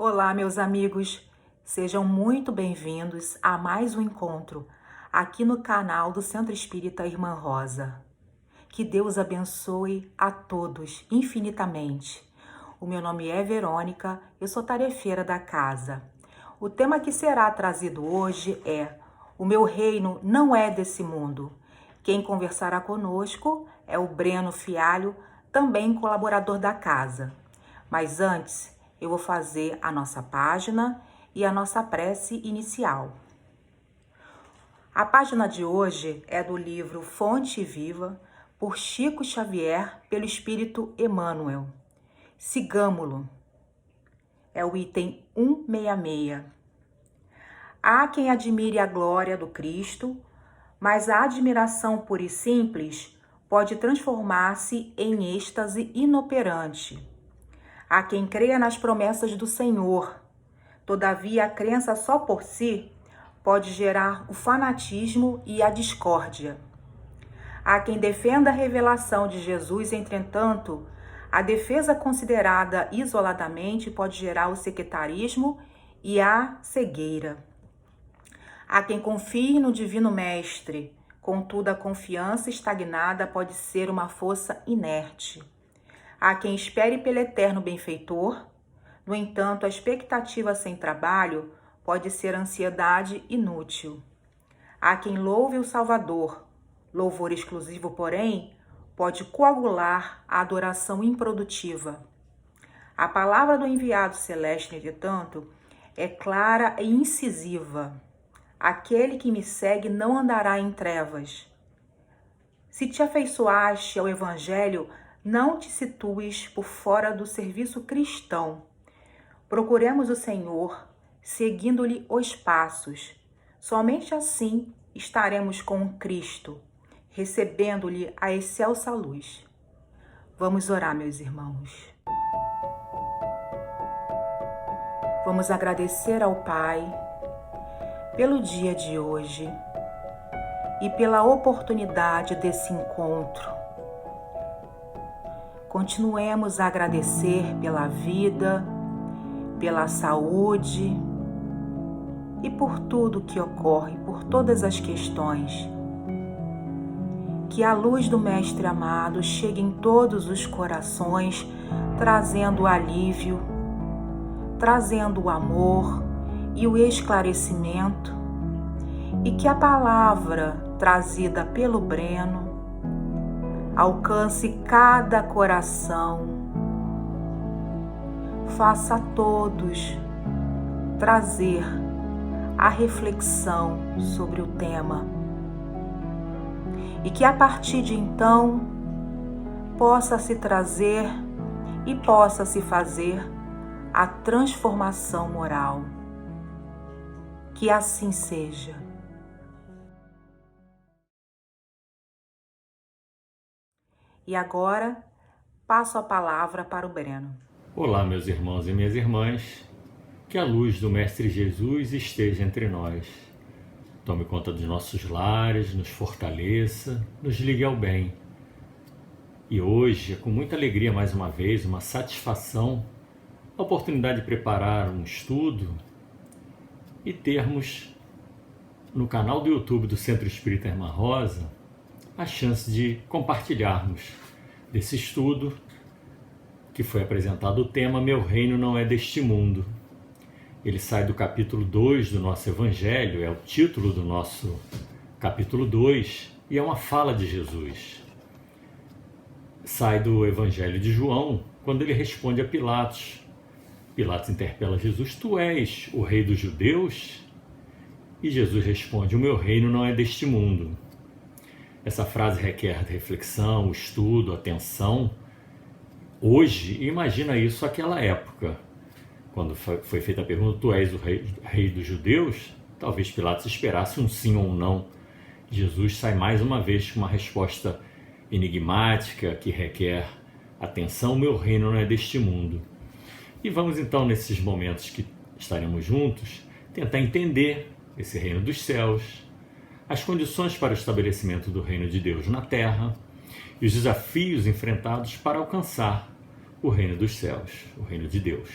Olá, meus amigos, sejam muito bem-vindos a mais um encontro aqui no canal do Centro Espírita Irmã Rosa. Que Deus abençoe a todos infinitamente. O meu nome é Verônica, eu sou tarefeira da casa. O tema que será trazido hoje é: o meu reino não é desse mundo. Quem conversará conosco é o Breno Fialho, também colaborador da casa. Mas antes, eu vou fazer a nossa página e a nossa prece inicial. A página de hoje é do livro Fonte Viva, por Chico Xavier, pelo Espírito Emmanuel. Sigamo-lo. É o item 166. Há quem admire a glória do Cristo, mas a admiração pura e simples pode transformar-se em êxtase inoperante. Há quem creia nas promessas do Senhor, todavia a crença só por si pode gerar o fanatismo e a discórdia. Há quem defenda a revelação de Jesus, entretanto, a defesa considerada isoladamente pode gerar o sectarismo e a cegueira. Há quem confie no Divino Mestre, contudo a confiança estagnada pode ser uma força inerte. Há quem espere pelo eterno benfeitor, no entanto, a expectativa sem trabalho pode ser ansiedade inútil. Há quem louve o Salvador, louvor exclusivo, porém, pode coagular a adoração improdutiva. A palavra do enviado celeste, entretanto, é clara e incisiva. Aquele que me segue não andará em trevas. Se te afeiçoaste ao Evangelho, não te situes por fora do serviço cristão. Procuremos o Senhor, seguindo-lhe os passos. Somente assim estaremos com Cristo, recebendo-lhe a excelsa luz. Vamos orar, meus irmãos. Vamos agradecer ao Pai pelo dia de hoje e pela oportunidade desse encontro. Continuemos a agradecer pela vida, pela saúde e por tudo que ocorre, por todas as questões. Que a luz do Mestre amado chegue em todos os corações, trazendo o alívio, trazendo o amor e o esclarecimento, e que a palavra trazida pelo Breno alcance cada coração, faça a todos trazer a reflexão sobre o tema, e que a partir de então possa se trazer e possa se fazer a transformação moral. Que assim seja. E agora, passo a palavra para o Breno. Olá, meus irmãos e minhas irmãs. Que a luz do Mestre Jesus esteja entre nós. Tome conta dos nossos lares, nos fortaleça, nos ligue ao bem. E hoje, com muita alegria mais uma vez, uma satisfação, a oportunidade de preparar um estudo e termos no canal do YouTube do Centro Espírita Irmã Rosa a chance de compartilharmos desse estudo que foi apresentado o tema Meu Reino Não É Deste Mundo. Ele sai do capítulo 2 do nosso Evangelho, é o título do nosso capítulo 2 e é uma fala de Jesus. Sai do Evangelho de João, quando ele responde a Pilatos. Pilatos interpela Jesus: Tu és o rei dos judeus? E Jesus responde: O meu reino não é deste mundo. Essa frase requer reflexão, estudo, atenção. Hoje, imagina isso naquela época, quando foi feita a pergunta: Tu és o rei dos judeus? Talvez Pilatos esperasse um sim ou um não. Jesus sai mais uma vez com uma resposta enigmática que requer atenção: meu reino não é deste mundo. E vamos então, nesses momentos que estaremos juntos, tentar entender esse reino dos céus, as condições para o estabelecimento do reino de Deus na terra e os desafios enfrentados para alcançar o reino dos céus, o reino de Deus.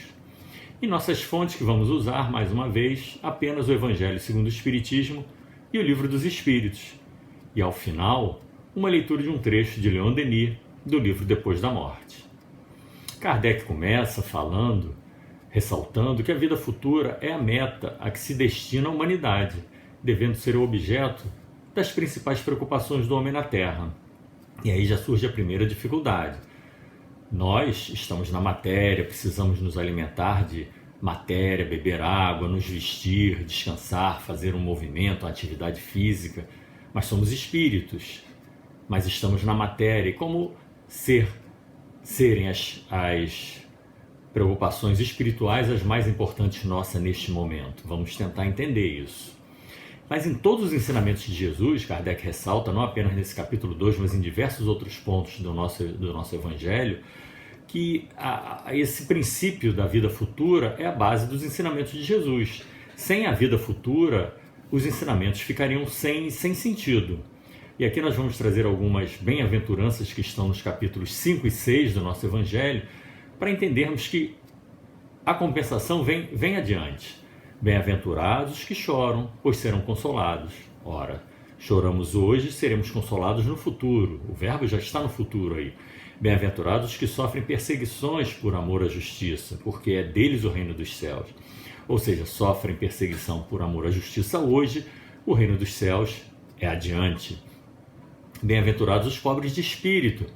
E nossas fontes que vamos usar, mais uma vez, apenas o Evangelho segundo o Espiritismo e o Livro dos Espíritos. E ao final, uma leitura de um trecho de Leon Denis, do livro Depois da Morte. Kardec começa falando, ressaltando que a vida futura é a meta a que se destina a humanidade, devendo ser o objeto das principais preocupações do homem na Terra. E aí já surge a primeira dificuldade. Nós estamos na matéria, precisamos nos alimentar de matéria, beber água, nos vestir, descansar, fazer um movimento, uma atividade física, mas somos espíritos. Mas estamos na matéria, e como serem as preocupações espirituais as mais importantes nossas neste momento? Vamos tentar entender isso. Mas em todos os ensinamentos de Jesus, Kardec ressalta, não apenas nesse capítulo 2, mas em diversos outros pontos do nosso Evangelho, que esse princípio da vida futura é a base dos ensinamentos de Jesus. Sem a vida futura, os ensinamentos ficariam sem sentido. E aqui nós vamos trazer algumas bem-aventuranças que estão nos capítulos 5 e 6 do nosso Evangelho, para entendermos que a compensação vem adiante. Bem-aventurados que choram, pois serão consolados. Ora, choramos hoje, seremos consolados no futuro. O verbo já está no futuro aí. Bem-aventurados que sofrem perseguições por amor à justiça, porque é deles o reino dos céus. Ou seja, sofrem perseguição por amor à justiça hoje, o reino dos céus é adiante. Bem-aventurados os pobres de espírito,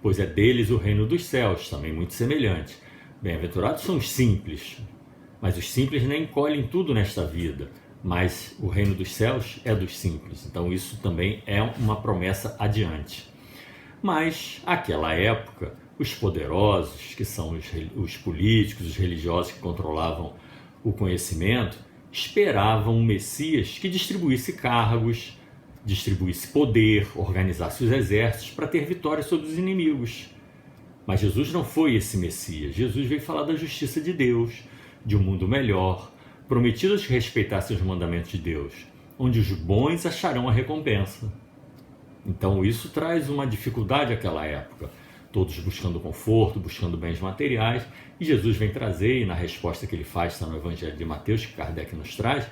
pois é deles o reino dos céus, também muito semelhante. Bem-aventurados são os simples, mas os simples nem colhem tudo nesta vida, mas o reino dos céus é dos simples. Então isso também é uma promessa adiante. Mas, naquela época, os poderosos, que são os políticos, os religiosos que controlavam o conhecimento, esperavam um Messias que distribuísse cargos, distribuísse poder, organizasse os exércitos para ter vitória sobre os inimigos. Mas Jesus não foi esse Messias. Jesus veio falar da justiça de Deus, de um mundo melhor, prometido aos que respeitassem os mandamentos de Deus, onde os bons acharão a recompensa. Então isso traz uma dificuldade àquela época, todos buscando conforto, buscando bens materiais, e Jesus vem trazer, e na resposta que ele faz, está no Evangelho de Mateus, que Kardec nos traz,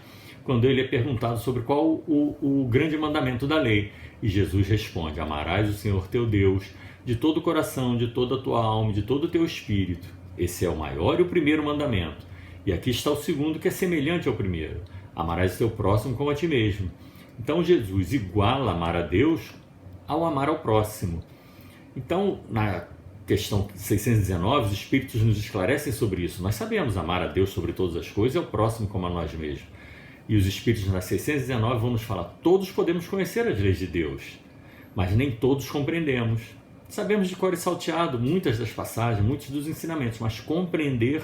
quando ele é perguntado sobre qual o grande mandamento da lei, e Jesus responde: amarás o Senhor teu Deus de todo o coração, de toda a tua alma, de todo o teu espírito. Esse é o maior e o primeiro mandamento. E aqui está o segundo, que é semelhante ao primeiro: amarás o teu próximo como a ti mesmo. Então Jesus iguala amar a Deus ao amar ao próximo. Então, na questão 619, os Espíritos nos esclarecem sobre isso. Nós sabemos amar a Deus sobre todas as coisas e ao próximo como a nós mesmos. E os Espíritos na 619 vão nos falar: todos podemos conhecer as leis de Deus, mas nem todos compreendemos. Sabemos de cor e salteado muitas das passagens, muitos dos ensinamentos, mas compreender,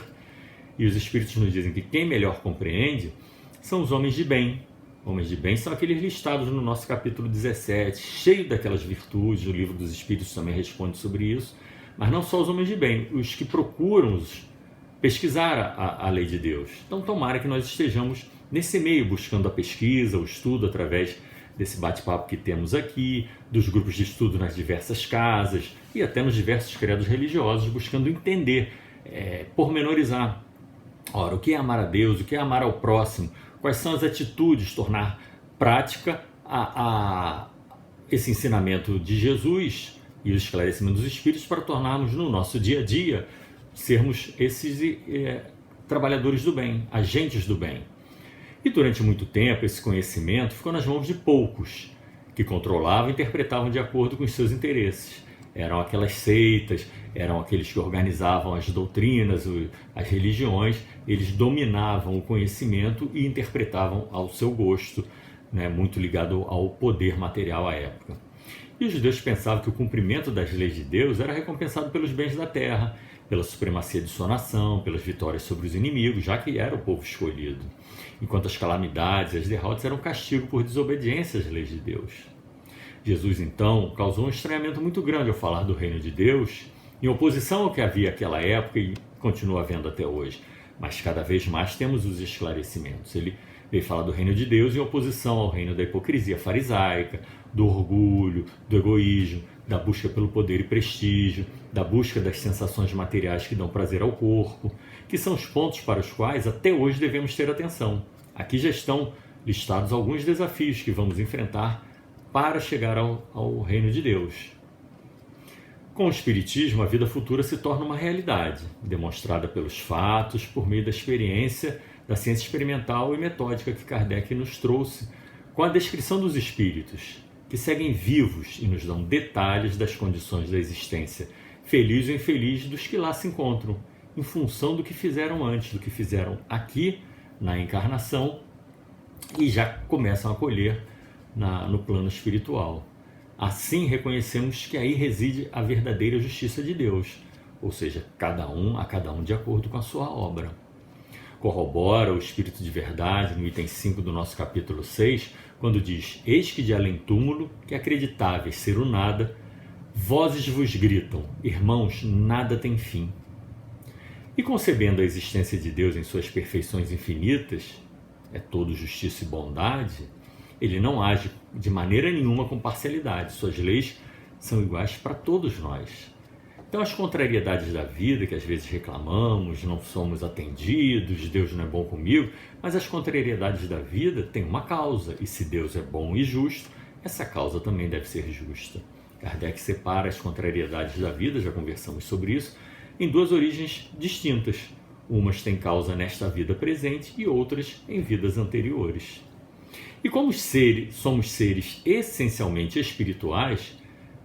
e os Espíritos nos dizem que quem melhor compreende são os homens de bem. Homens de bem são aqueles listados no nosso capítulo 17, cheio daquelas virtudes. O Livro dos Espíritos também responde sobre isso. Mas não só os homens de bem, os que procuram pesquisar a lei de Deus. Então tomara que nós estejamos nesse meio, buscando a pesquisa, o estudo, através desse bate-papo que temos aqui, dos grupos de estudo nas diversas casas e até nos diversos credos religiosos, buscando entender pormenorizar. Ora, o que é amar a Deus, o que é amar ao próximo, quais são as atitudes, tornar prática esse ensinamento de Jesus e o esclarecimento dos Espíritos para tornarmos no nosso dia a dia, sermos esses trabalhadores do bem, agentes do bem. E durante muito tempo esse conhecimento ficou nas mãos de poucos, que controlavam e interpretavam de acordo com os seus interesses. Eram aquelas seitas, eram aqueles que organizavam as doutrinas, as religiões, eles dominavam o conhecimento e interpretavam ao seu gosto, né, muito ligado ao poder material à época. E os judeus pensavam que o cumprimento das leis de Deus era recompensado pelos bens da terra, pela supremacia de sua nação, pelas vitórias sobre os inimigos, já que era o povo escolhido, enquanto as calamidades e as derrotas eram castigo por desobediência às leis de Deus. Jesus, então, causou um estranhamento muito grande ao falar do reino de Deus, em oposição ao que havia naquela época e continua havendo até hoje. Mas cada vez mais temos os esclarecimentos. Ele veio falar do reino de Deus em oposição ao reino da hipocrisia farisaica, do orgulho, do egoísmo, da busca pelo poder e prestígio, da busca das sensações materiais que dão prazer ao corpo, que são os pontos para os quais até hoje devemos ter atenção. Aqui já estão listados alguns desafios que vamos enfrentar para chegar ao reino de Deus. Com o Espiritismo, a vida futura se torna uma realidade, demonstrada pelos fatos, por meio da experiência, da ciência experimental e metódica que Kardec nos trouxe, com a descrição dos espíritos, que seguem vivos e nos dão detalhes das condições da existência, feliz ou infeliz, dos que lá se encontram, em função do que fizeram antes, do que fizeram aqui, na encarnação, e já começam a colher no plano espiritual. Assim reconhecemos que aí reside a verdadeira justiça de Deus, ou seja, a cada um de acordo com a sua obra. Corrobora o Espírito de Verdade no item 5 do nosso capítulo 6, quando diz: eis que de além túmulo, que acreditáveis ser o nada, vozes vos gritam, irmãos, nada tem fim. E concebendo a existência de Deus em suas perfeições infinitas, é todo justiça e bondade, ele não age de maneira nenhuma com parcialidade. Suas leis são iguais para todos nós. Então as contrariedades da vida, que às vezes reclamamos, não somos atendidos, Deus não é bom comigo, mas as contrariedades da vida têm uma causa, e se Deus é bom e justo, essa causa também deve ser justa. Kardec separa as contrariedades da vida, já conversamos sobre isso, em duas origens distintas. Umas têm causa nesta vida presente e outras em vidas anteriores. E como somos seres essencialmente espirituais,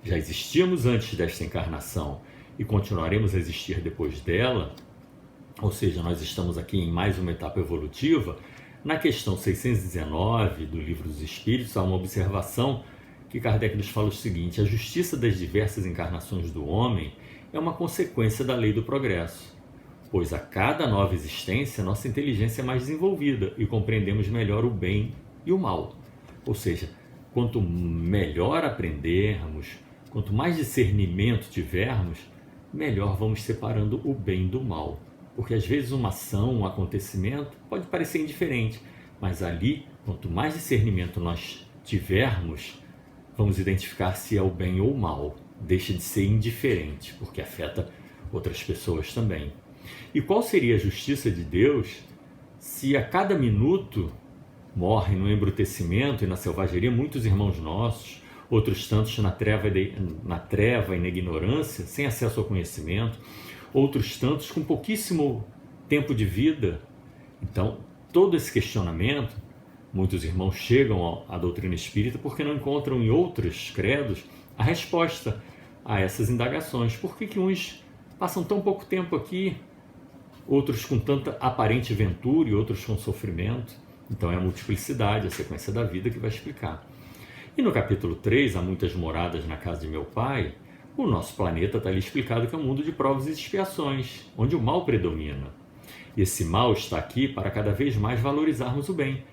já existíamos antes desta encarnação e continuaremos a existir depois dela, ou seja, nós estamos aqui em mais uma etapa evolutiva, na questão 619 do Livro dos Espíritos há uma observação que Kardec nos fala o seguinte: a justiça das diversas encarnações do homem é uma consequência da lei do progresso, pois a cada nova existência nossa inteligência é mais desenvolvida e compreendemos melhor o bem e o mal. Ou seja, quanto melhor aprendermos, quanto mais discernimento tivermos, melhor vamos separando o bem do mal. Porque às vezes uma ação, um acontecimento pode parecer indiferente, mas ali, quanto mais discernimento nós tivermos, vamos identificar se é o bem ou o mal. Deixa de ser indiferente, porque afeta outras pessoas também. E qual seria a justiça de Deus se a cada minuto morrem no embrutecimento e na selvageria muitos irmãos nossos, outros tantos na treva e na ignorância, sem acesso ao conhecimento, outros tantos com pouquíssimo tempo de vida? Então, todo esse questionamento, muitos irmãos chegam à doutrina espírita porque não encontram em outros credos a resposta a essas indagações. Por que uns passam tão pouco tempo aqui, outros com tanta aparente ventura e outros com sofrimento? Então é a multiplicidade, a sequência da vida que vai explicar. E no capítulo 3, há muitas moradas na casa de meu pai, o nosso planeta está ali explicado que é um mundo de provas e expiações, onde o mal predomina. E esse mal está aqui para cada vez mais valorizarmos o bem,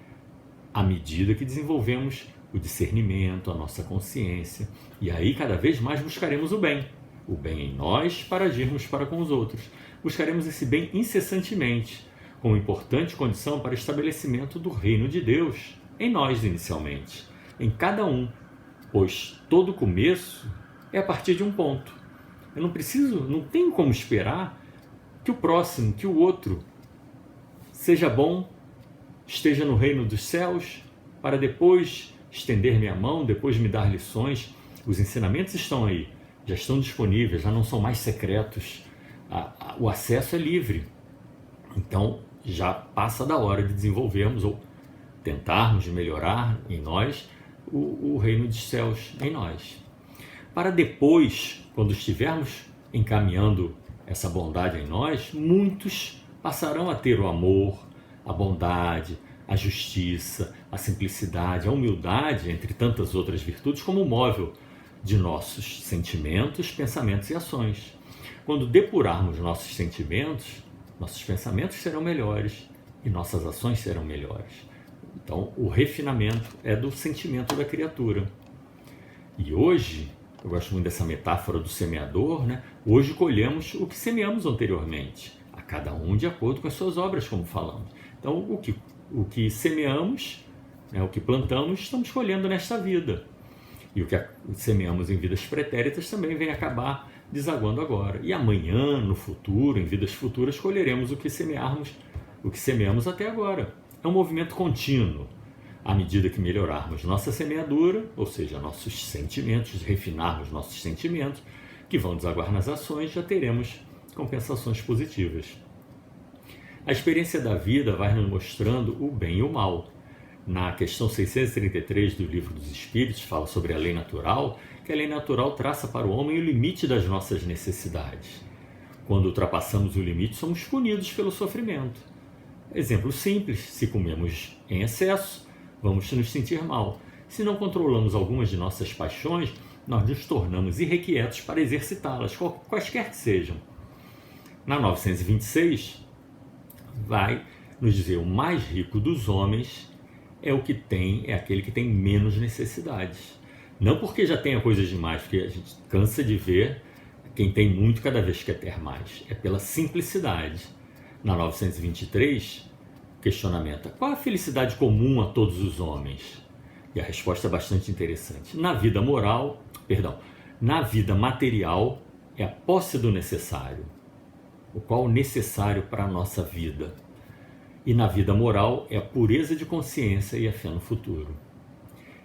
à medida que desenvolvemos o discernimento, a nossa consciência, e aí cada vez mais buscaremos o bem em nós para agirmos para com os outros. Buscaremos esse bem incessantemente, como importante condição para o estabelecimento do reino de Deus em nós inicialmente, em cada um, pois todo começo é a partir de um ponto. Eu não tenho como esperar que o próximo, que o outro seja bom, esteja no reino dos céus, para depois estender minha mão, depois me dar lições. Os ensinamentos estão aí, já estão disponíveis, já não são mais secretos, o acesso é livre. Então já passa da hora de desenvolvermos ou tentarmos melhorar em nós o reino dos céus em nós. Para depois, quando estivermos encaminhando essa bondade em nós, muitos passarão a ter o amor, a bondade, a justiça, a simplicidade, a humildade, entre tantas outras virtudes, como móvel de nossos sentimentos, pensamentos e ações. Quando depurarmos nossos sentimentos serão melhores e nossas ações serão melhores. Então, o refinamento é do sentimento da criatura. E hoje, eu gosto muito dessa metáfora do semeador, né? Hoje colhemos o que semeamos anteriormente, a cada um de acordo com as suas obras, como falamos. Então, o que semeamos, né, o que plantamos, estamos colhendo nesta vida. E o que semeamos em vidas pretéritas também vem acabar desaguando agora. E amanhã, no futuro, em vidas futuras, colheremos o que semeamos até agora. É um movimento contínuo. À medida que melhorarmos nossa semeadura, ou seja, nossos sentimentos, refinarmos nossos sentimentos, que vão desaguar nas ações, já teremos compensações positivas. A experiência da vida vai nos mostrando o bem e o mal. Na questão 633 do Livro dos Espíritos, fala sobre a lei natural, que a lei natural traça para o homem o limite das nossas necessidades. Quando ultrapassamos o limite, somos punidos pelo sofrimento. Exemplo simples: se comemos em excesso, vamos nos sentir mal. Se não controlamos algumas de nossas paixões, nós nos tornamos irrequietos para exercitá-las, quaisquer que sejam. Na 926, vai nos dizer: o mais rico dos homens é aquele que tem menos necessidades. Não porque já tenha coisas demais, porque a gente cansa de ver quem tem muito cada vez quer ter mais. É pela simplicidade. Na 923, questionamento: qual a felicidade comum a todos os homens? E a resposta é bastante interessante. Na vida material é a posse do necessário, o qual é necessário para a nossa vida. E na vida moral é a pureza de consciência e a fé no futuro.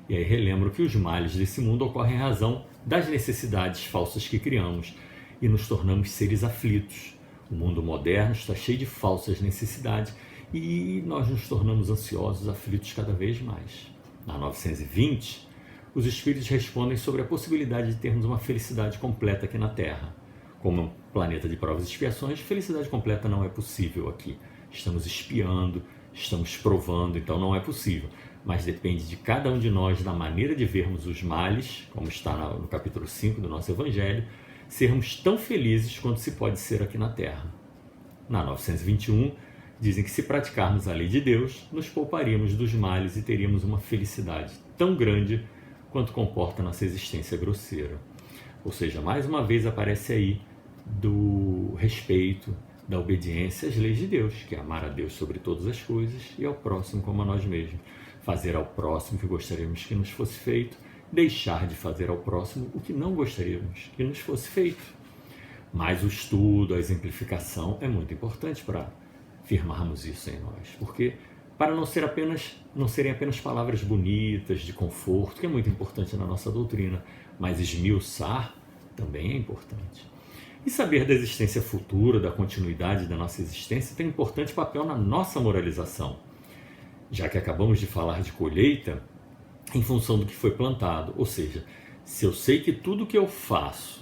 E aí relembro que os males desse mundo ocorrem em razão das necessidades falsas que criamos e nos tornamos seres aflitos. O mundo moderno está cheio de falsas necessidades e nós nos tornamos ansiosos, aflitos cada vez mais. Na 920, os espíritos respondem sobre a possibilidade de termos uma felicidade completa aqui na Terra. Como um planeta de provas e expiações, felicidade completa não é possível aqui. Estamos espiando, estamos provando, então não é possível. Mas depende de cada um de nós, da maneira de vermos os males, como está no capítulo 5 do nosso Evangelho, sermos tão felizes quanto se pode ser aqui na Terra. Na 921, dizem que se praticarmos a lei de Deus, nos pouparíamos dos males e teríamos uma felicidade tão grande quanto comporta nossa existência grosseira. Ou seja, mais uma vez aparece aí do respeito, da obediência às leis de Deus, que é amar a Deus sobre todas as coisas e ao próximo como a nós mesmos. Fazer ao próximo o que gostaríamos que nos fosse feito, deixar de fazer ao próximo o que não gostaríamos que nos fosse feito. Mas o estudo, a exemplificação é muito importante para firmarmos isso em nós, porque para não serem apenas palavras bonitas, de conforto, que é muito importante na nossa doutrina, mas esmiuçar também é importante. E saber da existência futura, da continuidade da nossa existência, tem um importante papel na nossa moralização. Já que acabamos de falar de colheita, em função do que foi plantado. Ou seja, se eu sei que tudo que eu faço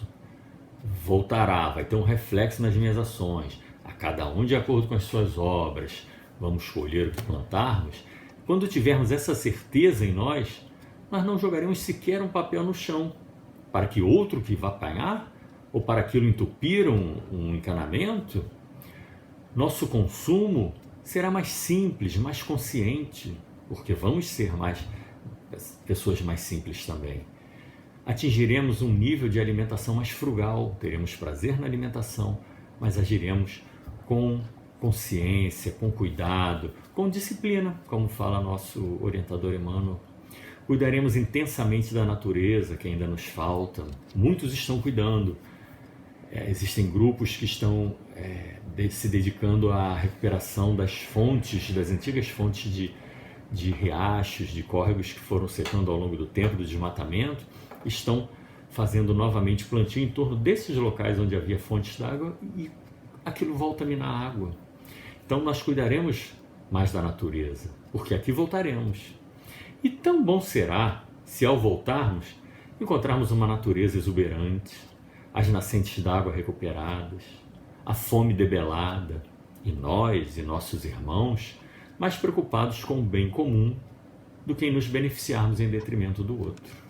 voltará, vai ter um reflexo nas minhas ações, a cada um de acordo com as suas obras, vamos colher o que plantarmos, quando tivermos essa certeza em nós não jogaremos sequer um papel no chão, para que outro que vá apanhar, ou para aquilo entupir um encanamento. Nosso consumo será mais simples, mais consciente, porque vamos ser pessoas mais simples também. Atingiremos um nível de alimentação mais frugal, teremos prazer na alimentação, mas agiremos com consciência, com cuidado, com disciplina, como fala nosso orientador Emmanuel. Cuidaremos intensamente da natureza, que ainda nos falta. Muitos estão cuidando. Existem grupos que estão se dedicando à recuperação das fontes, das antigas fontes de riachos, de córregos que foram secando ao longo do tempo, do desmatamento, estão fazendo novamente plantio em torno desses locais onde havia fontes d'água e aquilo volta a minar a água. Então nós cuidaremos mais da natureza, porque aqui voltaremos. E tão bom será se ao voltarmos encontrarmos uma natureza exuberante, as nascentes d'água recuperadas, a fome debelada, e nós e nossos irmãos mais preocupados com o bem comum do que em nos beneficiarmos em detrimento do outro.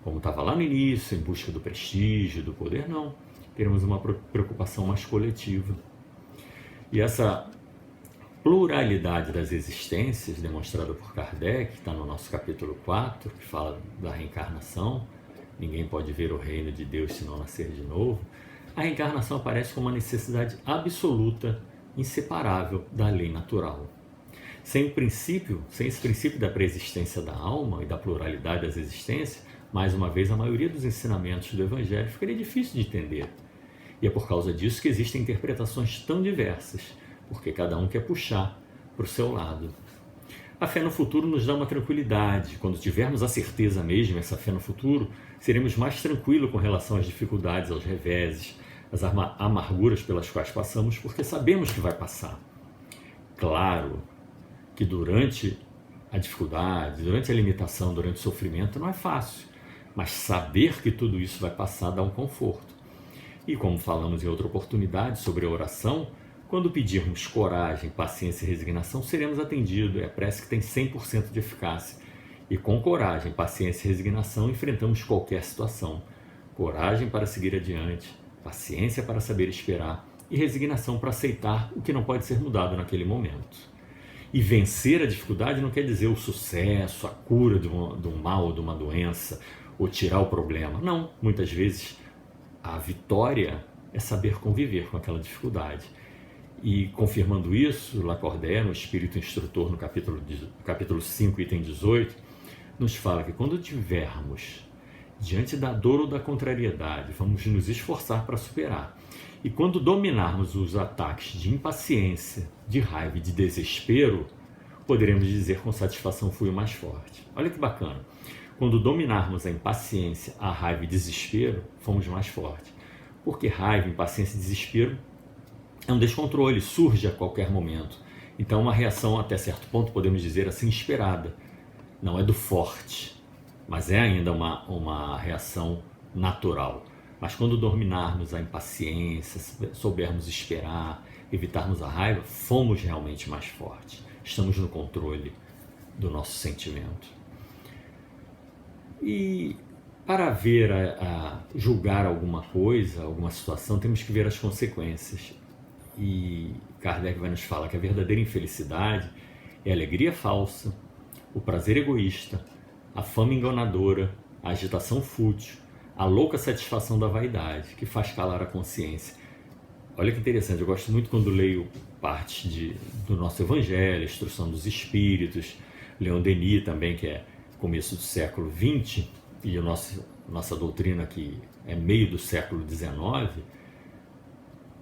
Como estava lá no início, em busca do prestígio, do poder, não. Teremos uma preocupação mais coletiva. E essa pluralidade das existências, demonstrada por Kardec, que está no nosso capítulo 4, que fala da reencarnação, ninguém pode ver o reino de Deus se não nascer de novo, a reencarnação aparece como uma necessidade absoluta, inseparável da lei natural. Sem esse princípio da preexistência da alma e da pluralidade das existências, mais uma vez, a maioria dos ensinamentos do Evangelho ficaria difícil de entender. E é por causa disso que existem interpretações tão diversas, porque cada um quer puxar para o seu lado. A fé no futuro nos dá uma tranquilidade. Quando tivermos a certeza mesmo, essa fé no futuro, seremos mais tranquilos com relação às dificuldades, aos reveses, às amarguras pelas quais passamos, porque sabemos que vai passar. Claro que durante a dificuldade, durante a limitação, durante o sofrimento, não é fácil, mas saber que tudo isso vai passar dá um conforto. E como falamos em outra oportunidade sobre a oração, quando pedirmos coragem, paciência e resignação, seremos atendidos. É a prece que tem 100% de eficácia. E com coragem, paciência e resignação, enfrentamos qualquer situação. Coragem para seguir adiante, paciência para saber esperar e resignação para aceitar o que não pode ser mudado naquele momento. E vencer a dificuldade não quer dizer o sucesso, a cura de um mal ou de uma doença, ou tirar o problema. Não, muitas vezes a vitória é saber conviver com aquela dificuldade. E confirmando isso, Lacordaire, no Espírito Instrutor, no capítulo 5, item 18, nos fala que quando tivermos diante da dor ou da contrariedade, vamos nos esforçar para superar. E quando dominarmos os ataques de impaciência, de raiva e de desespero, poderemos dizer com satisfação: fui o mais forte. Olha que bacana. Quando dominarmos a impaciência, a raiva e desespero, fomos mais fortes. Porque raiva, impaciência e desespero é um descontrole, surge a qualquer momento. Então, uma reação, até certo ponto, podemos dizer assim, esperada. Não é do forte, mas é ainda uma reação natural. Mas quando dominarmos a impaciência, soubermos esperar, evitarmos a raiva, fomos realmente mais fortes. Estamos no controle do nosso sentimento. E para ver, julgar alguma coisa, alguma situação, temos que ver as consequências. E Kardec vai nos falar que a verdadeira infelicidade é a alegria falsa, o prazer egoísta, a fama enganadora, a agitação fútil, a louca satisfação da vaidade, que faz calar a consciência. Olha que interessante, eu gosto muito quando leio parte do nosso Evangelho, a Instrução dos Espíritos, Leon Denis também, que é começo do século XX, e a nossa doutrina que é meio do século XIX,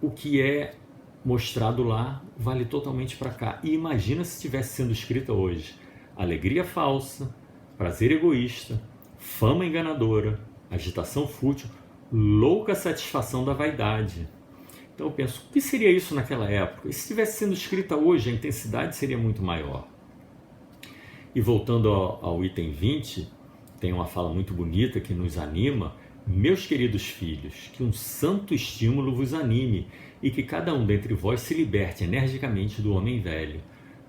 o que é mostrado lá vale totalmente para cá. E imagina se estivesse sendo escrita hoje: alegria falsa, prazer egoísta, fama enganadora, agitação fútil, louca satisfação da vaidade. Então eu penso, o que seria isso naquela época? E se estivesse sendo escrita hoje, a intensidade seria muito maior. E voltando ao item 20, tem uma fala muito bonita que nos anima: meus queridos filhos, que um santo estímulo vos anime e que cada um dentre vós se liberte energicamente do homem velho,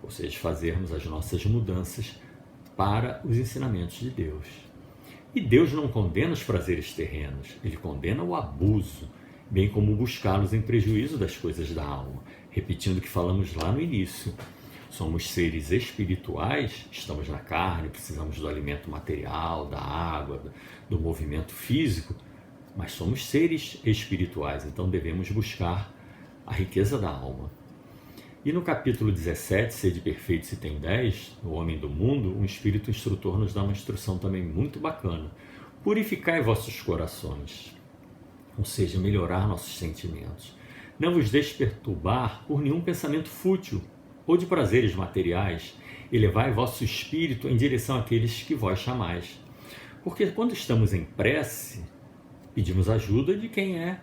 ou seja, fazermos as nossas mudanças para os ensinamentos de Deus. E Deus não condena os prazeres terrenos, Ele condena o abuso, bem como buscá-los em prejuízo das coisas da alma. Repetindo o que falamos lá no início, somos seres espirituais, estamos na carne, precisamos do alimento material, da água, do movimento físico, mas somos seres espirituais, então devemos buscar a riqueza da alma. E no capítulo 17, Sede Perfeitos, item 10, no Homem do Mundo, um espírito instrutor nos dá uma instrução também muito bacana. Purificai vossos corações. ou seja, melhorar nossos sentimentos. Não vos deixe perturbar por nenhum pensamento fútil ou de prazeres materiais, e levai vosso espírito em direção àqueles que vós chamais. Porque quando estamos em prece, pedimos ajuda de quem é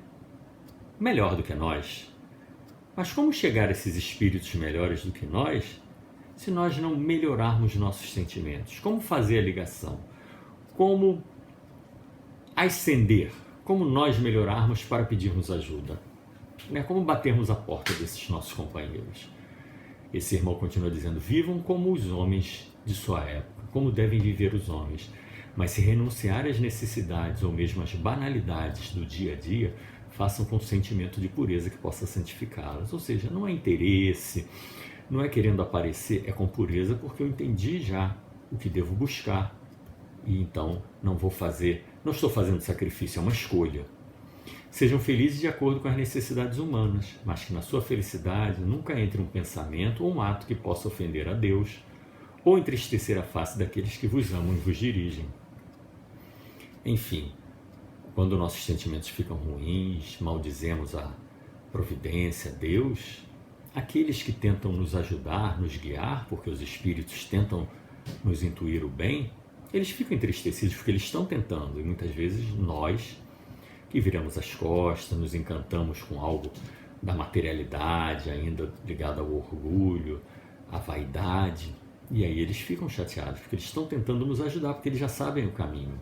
melhor do que nós. Mas como chegar a esses espíritos melhores do que nós, se nós não melhorarmos nossos sentimentos? Como fazer a ligação? Como ascender? Como nós melhorarmos para pedirmos ajuda? Como batermos a porta desses nossos companheiros? Esse irmão continua dizendo: vivam como os homens de sua época, como devem viver os homens. Mas se renunciar às necessidades ou mesmo às banalidades do dia a dia, façam com sentimento de pureza que possa santificá-las. Ou seja, não é interesse, não é querendo aparecer, é com pureza, porque eu entendi já o que devo buscar. E então não estou fazendo sacrifício, é uma escolha. Sejam felizes de acordo com as necessidades humanas, mas que na sua felicidade nunca entre um pensamento ou um ato que possa ofender a Deus ou entristecer a face daqueles que vos amam e vos dirigem. Enfim, quando nossos sentimentos ficam ruins, maldizemos a providência, Deus, aqueles que tentam nos ajudar, nos guiar, porque os espíritos tentam nos intuir o bem, eles ficam entristecidos porque eles estão tentando, e muitas vezes nós, que viramos as costas, nos encantamos com algo da materialidade, ainda ligado ao orgulho, à vaidade, e aí eles ficam chateados, porque eles estão tentando nos ajudar, porque eles já sabem o caminho.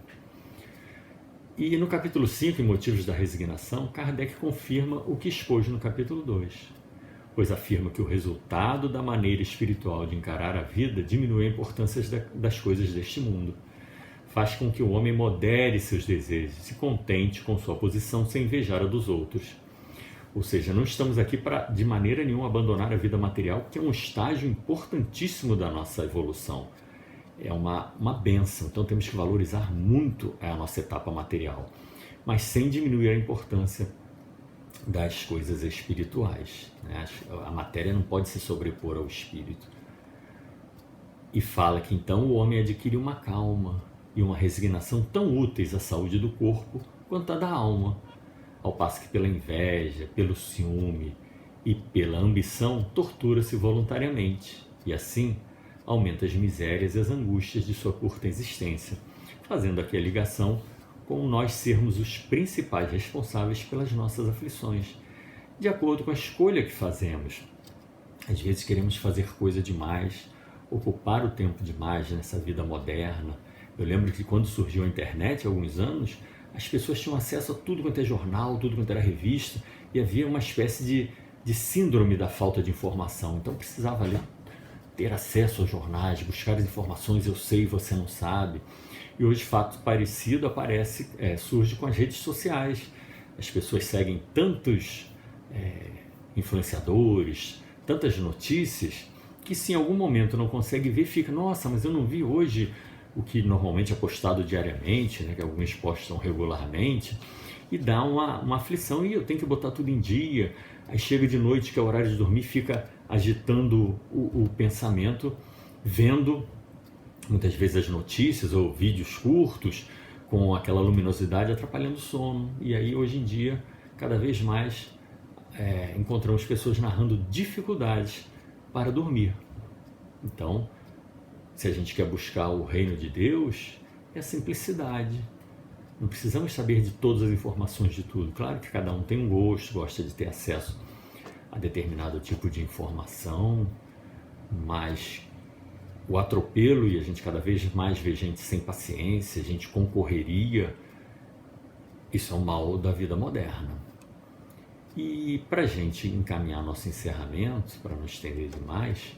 E no capítulo 5, em Motivos da Resignação, Kardec confirma o que expôs no capítulo 2, pois afirma que o resultado da maneira espiritual de encarar a vida diminui a importância das coisas deste mundo. Faz com que o homem modere seus desejos, se contente com sua posição sem invejar a dos outros. Ou seja, não estamos aqui para, de maneira nenhuma, abandonar a vida material, que é um estágio importantíssimo da nossa evolução. É uma bênção, então temos que valorizar muito a nossa etapa material, mas sem diminuir a importância das coisas espirituais. A matéria não pode se sobrepor ao espírito. E fala que então o homem adquire uma calma e uma resignação tão úteis à saúde do corpo quanto à da alma, ao passo que pela inveja, pelo ciúme e pela ambição tortura-se voluntariamente, e assim aumenta as misérias e as angústias de sua curta existência, fazendo aqui a ligação com nós sermos os principais responsáveis pelas nossas aflições, de acordo com a escolha que fazemos. Às vezes queremos fazer coisa demais, ocupar o tempo demais nessa vida moderna. Eu lembro que quando surgiu a internet, há alguns anos, as pessoas tinham acesso a tudo quanto é jornal, tudo quanto era revista, e havia uma espécie de síndrome da falta de informação. Então precisava ali ter acesso aos jornais, buscar as informações, eu sei, você não sabe. E hoje fato parecido surge com as redes sociais. As pessoas seguem tantos influenciadores, tantas notícias, que se em algum momento não consegue ver, fica, nossa, mas eu não vi hoje o que normalmente é postado diariamente, que alguns postam regularmente, e dá uma aflição, e eu tenho que botar tudo em dia. Aí chega de noite, que é o horário de dormir, fica agitando o pensamento, vendo muitas vezes as notícias ou vídeos curtos com aquela luminosidade atrapalhando o sono. E aí hoje em dia, cada vez mais encontramos pessoas narrando dificuldades para dormir. Então, se a gente quer buscar o reino de Deus, é a simplicidade. Não precisamos saber de todas as informações de tudo. Claro que cada um tem um gosto, gosta de ter acesso a determinado tipo de informação, mas o atropelo, e a gente cada vez mais vê gente sem paciência, gente com correria, isso é um mal da vida moderna. E para a gente encaminhar nosso encerramento, para não estender demais,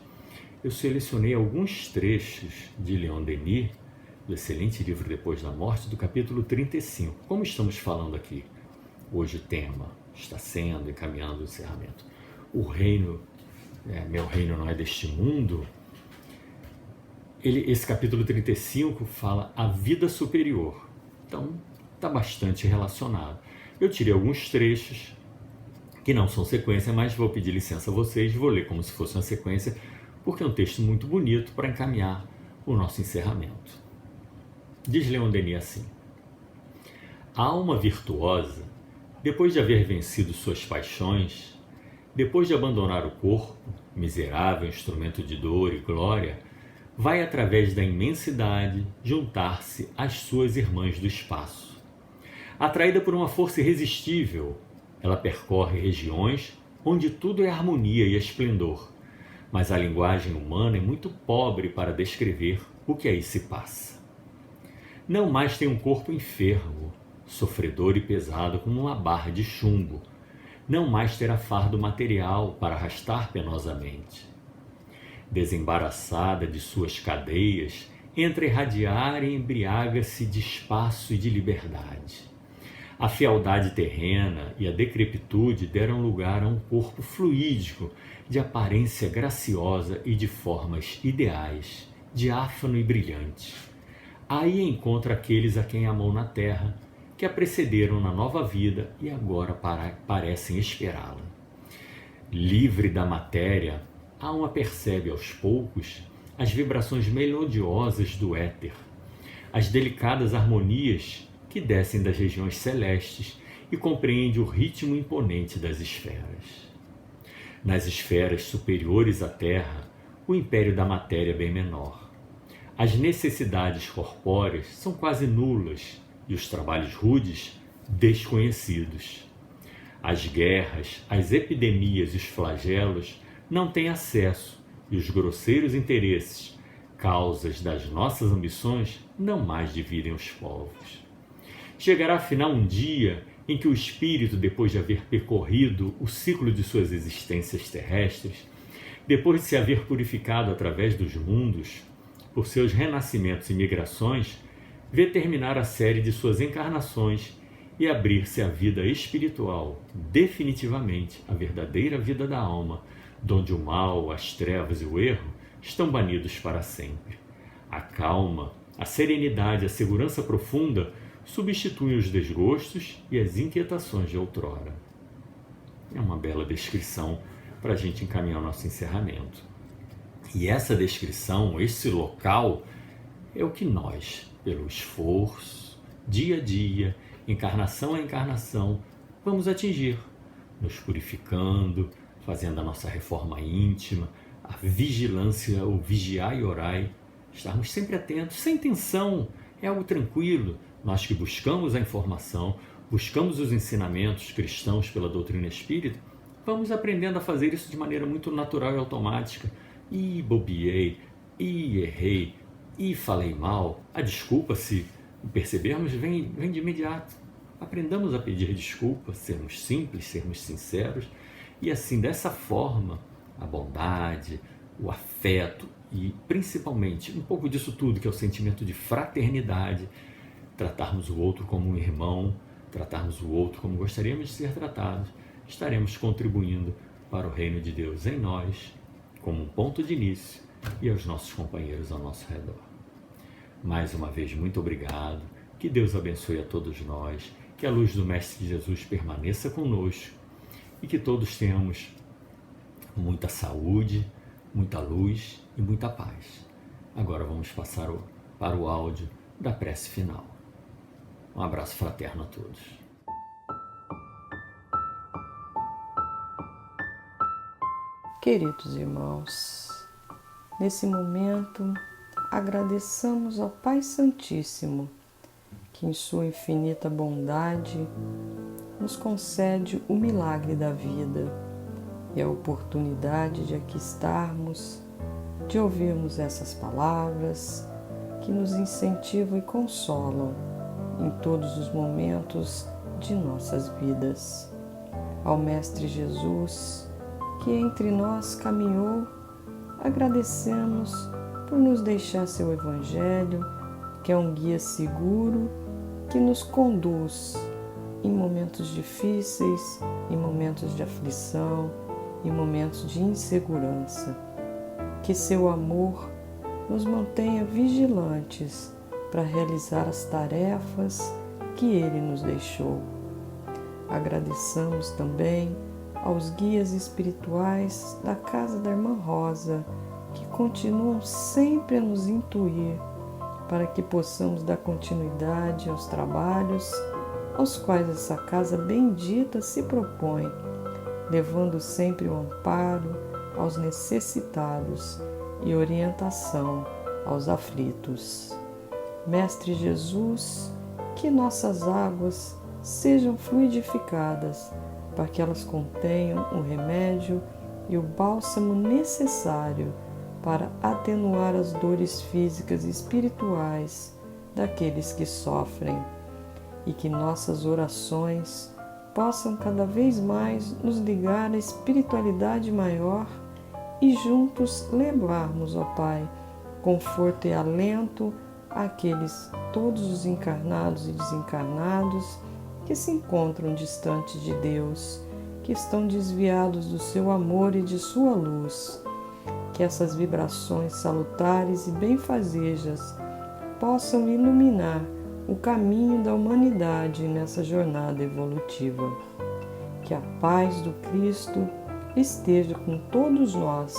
eu selecionei alguns trechos de Leon Denis, do excelente livro Depois da Morte, do capítulo 35. Como estamos falando aqui, hoje o tema está sendo, encaminhando o encerramento, o reino, meu reino não é deste mundo. Esse capítulo 35 fala a vida superior, então está bastante relacionado. Eu tirei alguns trechos que não são sequência, mas vou pedir licença a vocês, vou ler como se fosse uma sequência, porque é um texto muito bonito para encaminhar o nosso encerramento. Diz Leon Denis assim: a alma virtuosa depois de haver vencido suas paixões, depois de abandonar o corpo, miserável instrumento de dor e glória, vai através da imensidade juntar-se às suas irmãs do espaço. Atraída por uma força irresistível, ela percorre regiões onde tudo é harmonia e esplendor, mas a linguagem humana é muito pobre para descrever o que aí se passa. Não mais tem um corpo enfermo, sofredor e pesado como uma barra de chumbo. Não mais terá fardo material para arrastar penosamente. Desembaraçada de suas cadeias, entra a irradiar e embriaga-se de espaço e de liberdade. A fealdade terrena e a decrepitude deram lugar a um corpo fluídico, de aparência graciosa e de formas ideais, diáfano e brilhante. Aí encontra aqueles a quem amou na terra, que a precederam na nova vida e agora parecem esperá-la. Livre da matéria, a alma percebe aos poucos as vibrações melodiosas do éter, as delicadas harmonias que descem das regiões celestes e compreende o ritmo imponente das esferas. Nas esferas superiores à Terra, o império da matéria é bem menor. As necessidades corpóreas são quase nulas e os trabalhos rudes desconhecidos. As guerras, as epidemias e os flagelos não têm acesso e os grosseiros interesses, causas das nossas ambições, não mais dividem os povos. Chegará afinal um dia em que o espírito, depois de haver percorrido o ciclo de suas existências terrestres, depois de se haver purificado através dos mundos, por seus renascimentos e migrações, vê terminar a série de suas encarnações e abrir-se à vida espiritual, definitivamente a verdadeira vida da alma, donde o mal, as trevas e o erro estão banidos para sempre. A calma, a serenidade, a segurança profunda substituem os desgostos e as inquietações de outrora. É uma bela descrição para a gente encaminhar o nosso encerramento. E essa descrição, esse local, é o que nós, pelo esforço, dia a dia, encarnação a encarnação, vamos atingir, nos purificando, fazendo a nossa reforma íntima, a vigilância, o vigiar e orai, estarmos sempre atentos, sem tensão, é algo tranquilo. Nós que buscamos a informação, buscamos os ensinamentos cristãos pela doutrina espírita, vamos aprendendo a fazer isso de maneira muito natural e automática. E bobiei, e errei, e falei mal. A desculpa, se percebermos, vem de imediato. Aprendamos a pedir desculpa, sermos simples, sermos sinceros, e assim, dessa forma, a bondade, o afeto e principalmente um pouco disso tudo, que é o sentimento de fraternidade, tratarmos o outro como um irmão, tratarmos o outro como gostaríamos de ser tratados, estaremos contribuindo para o reino de Deus em nós, como um ponto de início, e aos nossos companheiros ao nosso redor. Mais uma vez, muito obrigado, que Deus abençoe a todos nós, que a luz do Mestre Jesus permaneça conosco e que todos tenhamos muita saúde, muita luz e muita paz. Agora vamos passar para o áudio da prece final. Um abraço fraterno a todos. Queridos irmãos, nesse momento agradeçamos ao Pai Santíssimo, que em sua infinita bondade nos concede o milagre da vida e a oportunidade de aqui estarmos, de ouvirmos essas palavras que nos incentivam e consolam em todos os momentos de nossas vidas. Ao Mestre Jesus, que entre nós caminhou, agradecemos por nos deixar seu Evangelho, que é um guia seguro que nos conduz em momentos difíceis, em momentos de aflição, em momentos de insegurança. Que seu amor nos mantenha vigilantes para realizar as tarefas que Ele nos deixou. Agradeçamos também aos guias espirituais da Casa da Irmã Rosa, que continuam sempre a nos intuir para que possamos dar continuidade aos trabalhos aos quais essa casa bendita se propõe, levando sempre o amparo aos necessitados e orientação aos aflitos. Mestre Jesus, que nossas águas sejam fluidificadas para que elas contenham o remédio e o bálsamo necessário para atenuar as dores físicas e espirituais daqueles que sofrem, e que nossas orações possam cada vez mais nos ligar à espiritualidade maior e juntos levarmos, ó Pai, conforto e alento àqueles, todos os encarnados e desencarnados, que se encontram distantes de Deus, que estão desviados do seu amor e de sua luz. Que essas vibrações salutares e benfazejas possam iluminar o caminho da humanidade nessa jornada evolutiva. Que a paz do Cristo esteja com todos nós.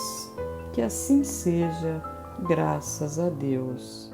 Que assim seja, graças a Deus.